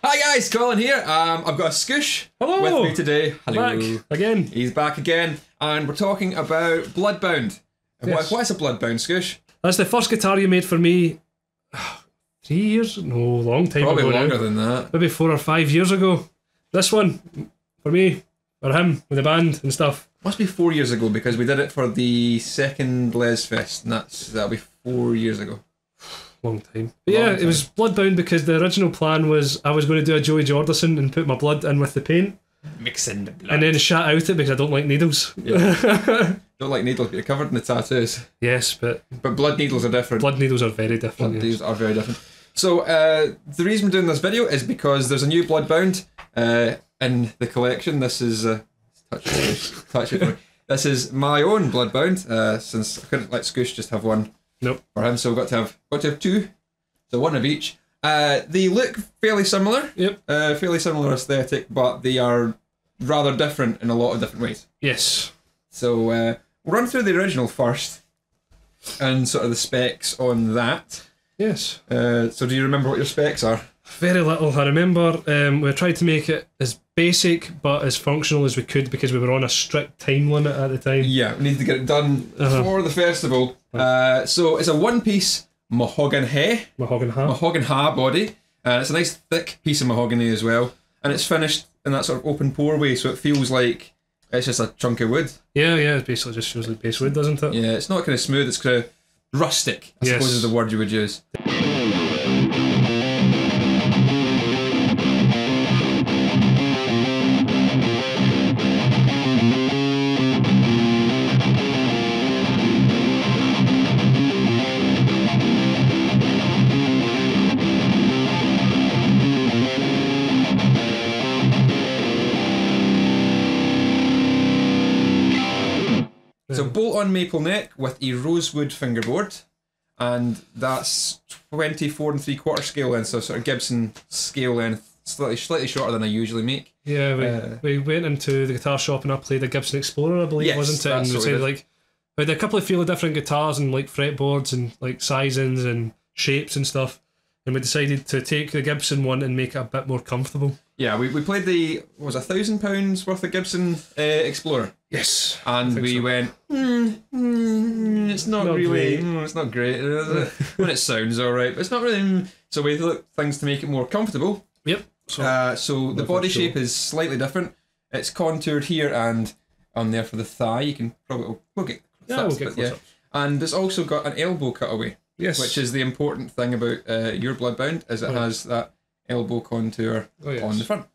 Hi guys, Colin here. I've got a Scoosh with me today. Hello. Back again. He's back again, and we're talking about Bloodbound. Yes. What is a Bloodbound, Scoosh? That's the first guitar you made for me 3 years? No, long time Probably ago longer now. than that. Maybe 4 or 5 years ago. This one, for me, or him, with the band and stuff. Must be 4 years ago because we did it for the second Les Fest, and that'll be 4 years ago. Long time. But yeah, it was Bloodbound because the original plan was I was going to do a Joey Jordison and put my blood in with the paint. Mixing the blood. And then shout out it because I don't like needles. Yeah. Don't like needles, but you're covered in the tattoos. Yes, but blood needles are different. Blood needles are very different. Blood needles are very different. So the reason we're doing this video is because there's a new Bloodbound in the collection. This is touch it for me. This is my own Bloodbound since I couldn't let Scoosh just have one. Nope. For him, so we've got to have two, so one of each. They look fairly similar. Yep. Fairly similar aesthetic, but they are rather different in a lot of different ways. Yes. So we'll run through the original first, and sort of the specs on that. Yes. So do you remember what your specs are? Very little. I remember we tried to make it as basic but as functional as we could because we were on a strict time limit at the time. Yeah, we needed to get it done for the festival. So it's a one-piece mahogany body. It's a nice thick piece of mahogany as well, and it's finished in that sort of open pore way, so it feels like it's just a chunk of wood. Yeah, it basically just feels like base wood, doesn't it? Yeah, it's not kind of smooth, it's kind of rustic, I suppose is the word you would use. So bolt-on maple neck with a rosewood fingerboard, and that's 24 3/4 scale length, so sort of Gibson scale length, slightly shorter than I usually make. Yeah, we went into the guitar shop and I played a Gibson Explorer, I believe, yes, wasn't it? And we said like we had a couple of fairly different guitars and like fretboards and like sizings and shapes and stuff, and we decided to take the Gibson one and make it a bit more comfortable. Yeah, we played the £1,000 worth of Gibson Explorer. Yes, and we went. It's not really. It's not great. When it sounds all right, but it's not really. So we looked things to make it more comfortable. Yep. So the body shape is slightly different. It's contoured here and on there for the thigh. You can probably we'll get close up. And it's also got an elbow cutaway. Yes. Which is the important thing about your Bloodbound, is it has that elbow contour on the front.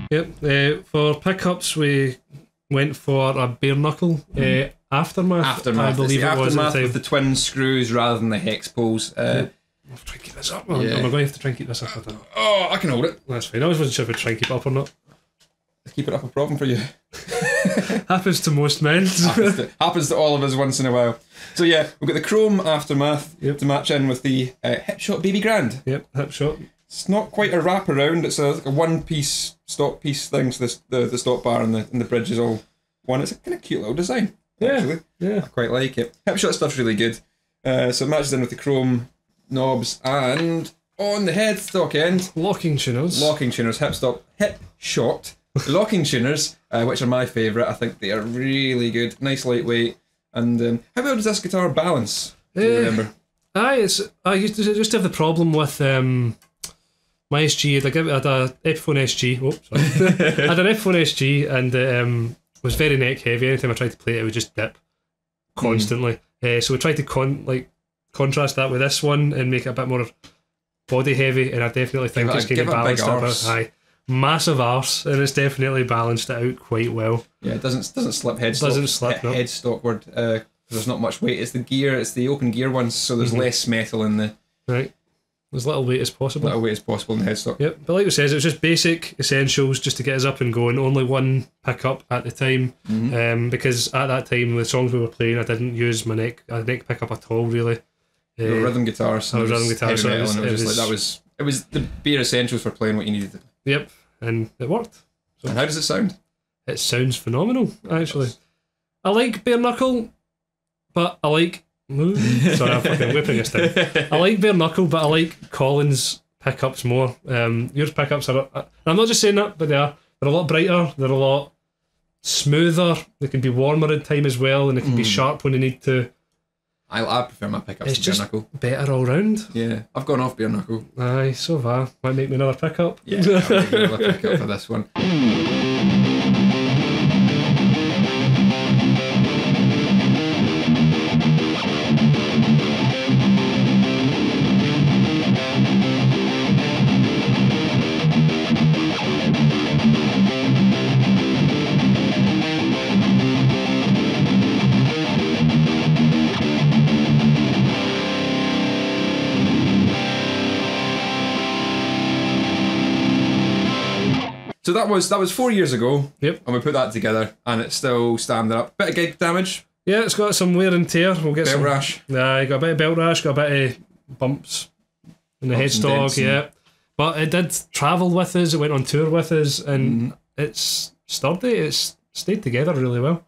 Yep. For pickups, we went for a bare knuckle aftermath. I believe it was at the time. With the twin screws rather than the hex poles. I'll try and keep this up. Am I going to have to try and keep this up? Oh, I can hold it. That's fine. I wasn't sure if we'd try and keep it up or not. Keep it up a problem for you. Happens to most men. happens to all of us once in a while. So yeah, we've got the chrome aftermath to match in with the Hipshot Baby Grand. Yep, Hipshot. It's not quite a wrap around. It's like a one-piece stop piece thing. So the stop bar and the bridge is all one. It's a kind of cute little design. Actually. Yeah. I quite like it. Hipshot stuff's really good. So it matches in with the chrome knobs, and on the headstock end, locking tuners, Hipshot locking tuners, which are my favourite. I think they are really good. Nice lightweight. And how well does this guitar balance? Do you remember? I used to have the problem with my SG. I had a Epiphone SG. Oh, sorry. I had an Epiphone SG, and it was very neck heavy. Anytime I tried to play it, it would just dip constantly. So we tried to contrast that with this one and make it a bit more body heavy, and I definitely think it's going to balance it out. Massive arse, and it's definitely balanced it out quite well. Yeah, it doesn't slip headstock. Doesn't slip, no. Headstockward. There's not much weight. It's the gear. It's the open gear ones, so there's less metal in the. Right. as little weight as possible. Little weight as possible in the headstock. Yep, but like it says, it was just basic essentials just to get us up and going. Only one pickup at the time, because at that time, the songs we were playing, I didn't use my neck pickup at all, really. Rhythm guitars. I was rhythm guitar, so it was the bare essentials for playing what you needed. Yep, and it worked. So and how does it sound? It sounds phenomenal, actually. I like bare knuckle, but I like... Sorry, I'm fucking whipping this thing. I like bare knuckle, but I like Colin's pickups more. Your pickups are... I'm not just saying that, but they're a lot brighter, they're a lot smoother, they can be warmer in time as well, and they can be sharp when they need to. I prefer my pickups to bare knuckle. Better all round. Yeah, I've gone off bare knuckle. Aye, so have I. Might make me another pickup. Yeah, I'll make another pickup for this one. So that was 4 years ago. Yep. And we put that together, and it's still standing up. Bit of gig damage. Yeah, it's got some wear and tear. We'll get belt rash. Yeah, got a bit of belt rash, got a bit of bumps in the headstock. Yeah, but it did travel with us. It went on tour with us, and it's sturdy. It's stayed together really well.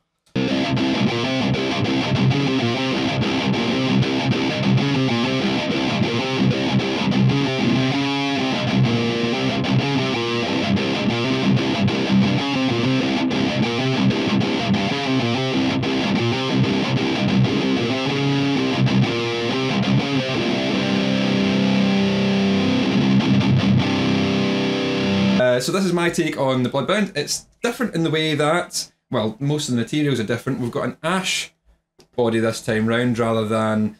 So this is my take on the Bloodbound. It's different in the way that, well, most of the materials are different. We've got an ash body this time round rather than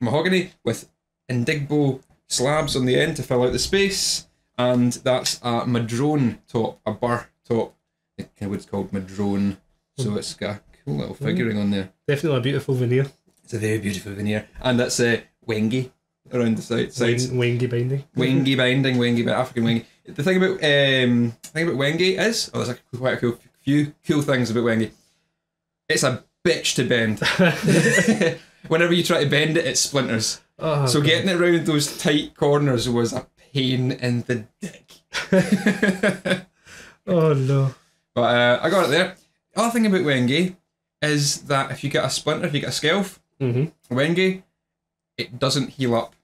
mahogany with indigo slabs on the end to fill out the space, and that's a madrone top, a bar top. It kind of what's called madrone, so it's got a cool little figuring on there. Definitely a beautiful veneer. It's a very beautiful veneer, and that's wengy around the sides. Wengy binding. Wengy binding, African wengy. The thing about wengy is, there's quite a few cool things about wengy. It's a bitch to bend. Whenever you try to bend it, it splinters. Oh, so God. Getting it around those tight corners was a pain in the dick. Oh no! But I got it there. The other thing about wengy is that if you get a splinter, if you get a scalf, wengy, it doesn't heal up.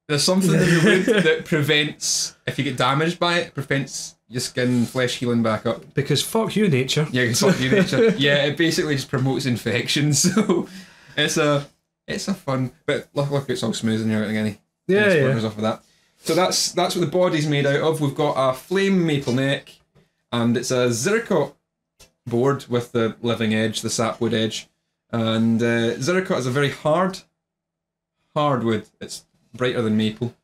There's something in the wood that prevents, if you get damaged by it, prevents your skin and flesh healing back up. Because fuck you, nature. Yeah, because fuck you, nature. Yeah, it basically just promotes infection. So it's a fun, but look, it's all smooth and you're not getting any splinters off of that. So that's what the body's made out of. We've got a flame maple neck, and it's a zircot board with the living edge, the sapwood edge, and zircot is a very hard wood. It's brighter than maple.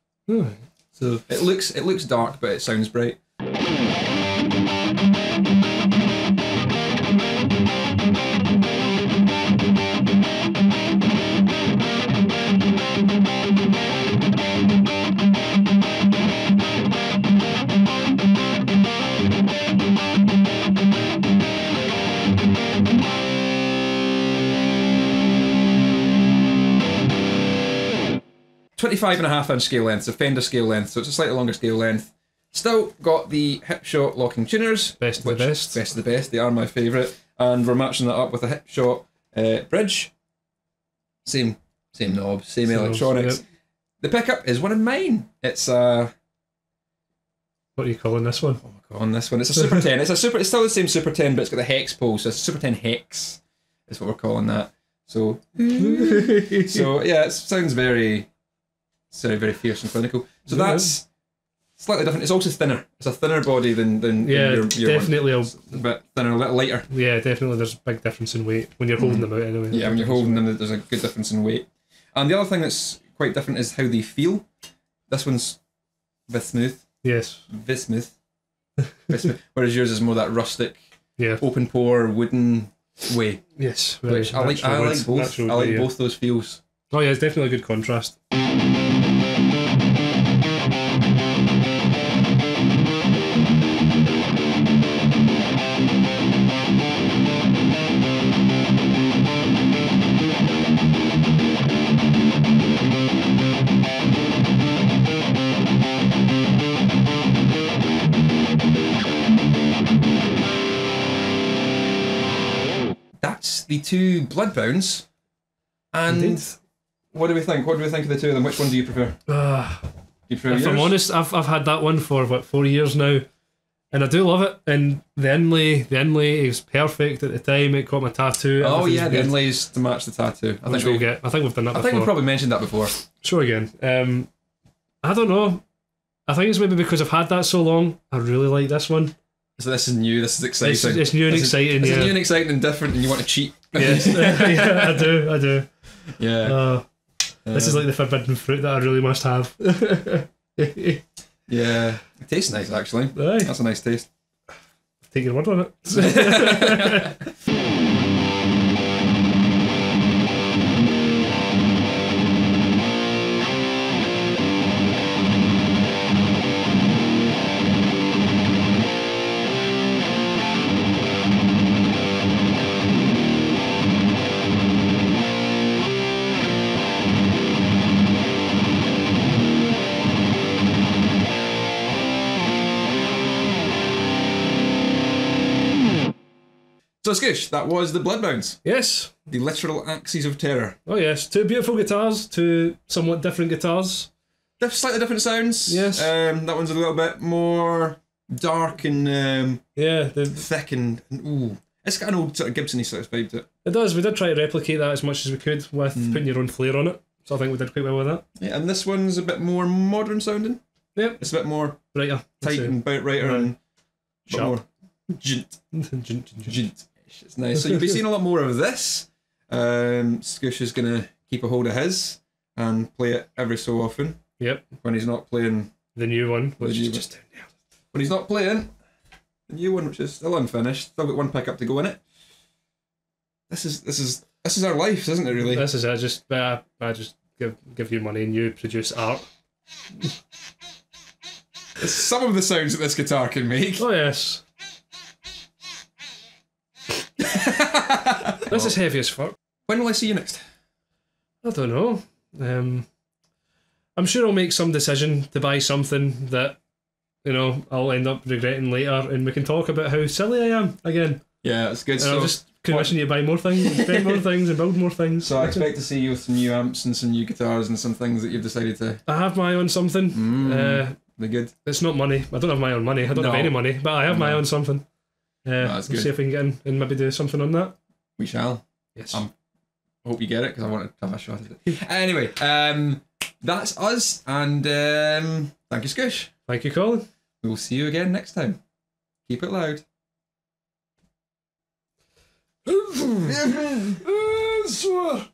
So it looks dark, but it sounds bright. 25.5-inch scale length, so Fender scale length, so it's a slightly longer scale length. Still got the Hipshot locking tuners. Best of the best. Best of the best, they are my favourite. And we're matching that up with a Hipshot bridge. Same knob, same electronics. Yep. The pickup is one of mine. It's what are you calling this one? Oh my god, on this one. It's a Super 10. It's still the same Super 10, but it's got the hex pole, so it's a Super 10 hex is what we're calling that. So yeah, it sounds very fierce and clinical. So that's slightly different. It's also thinner. It's a thinner body than your definitely one. A bit thinner, a little lighter. Yeah, definitely. There's a big difference in weight when you're holding them out anyway. Yeah, when you're holding them, there's a good difference in weight. And the other thing that's quite different is how they feel. This one's bismuth. Yes. Bismuth. Whereas yours is more that rustic, open pore, wooden way. Yes. Which I like both. I like both those feels. Oh yeah, it's definitely a good contrast. That's the two Bloodbounds. And Indeed. what do we think? What do we think of the two of them? Which one do you prefer? If I'm honest, I've had that one for what, 4 years now, and I do love it. And the inlay is perfect at the time. It caught my tattoo. Oh yeah, the inlays to match the tattoo. I think we've done that before. I think we've probably mentioned that before. So again, I don't know. I think it's maybe because I've had that so long. I really like this one. So this is new. This is exciting. It's new and exciting. It's new and exciting and different, and you want to cheat. Yes, yeah, I do. Yeah. This is like the forbidden fruit that I really must have. Yeah, it tastes nice actually. Aye. That's a nice taste. Take your word on it. So Scoosh, that was the Bloodbounds. Yes. The literal axes of terror. Oh yes, two beautiful guitars, two somewhat different guitars. Slightly different sounds. Yes. That one's a little bit more dark and thick and ooh. It's got an old sort of Gibson-y sort of vibe to it. It does. We did try to replicate that as much as we could with putting your own flair on it. So I think we did quite well with that. Yeah, and this one's a bit more modern sounding. Yep. It's a bit more brighter, tight and bout brighter and a bit more jint. Jint. It's nice. So you'll be seeing a lot more of this. Scoosh is going to keep a hold of his and play it every so often. Yep. When he's not playing the new one, which is just down there. When he's not playing the new one, which is still unfinished, still got one pickup to go in it. This is our life, isn't it? Really. This is it. I just give you money and you produce art. It's some of the sounds that this guitar can make. Oh yes. This is heavy as fuck. When will I see you next? I don't know. I'm sure I'll make some decision to buy something that, you know, I'll end up regretting later, and we can talk about how silly I am again. Yeah, it's good. And so I'll just commission you to buy more things, and spend more things, and build more things. So I expect to see you with some new amps and some new guitars and some things that you've decided to. I have my own something. They're good. It's not money. I don't have my own money. I don't have any money, but I have my own something. That's good. We'll see if we can get in and maybe do something on that. We shall. Yes. I hope you get it because I want to have a shot at it. Anyway, that's us, and thank you, Scoosh. Thank you, Colin. We'll see you again next time. Keep it loud. Sure.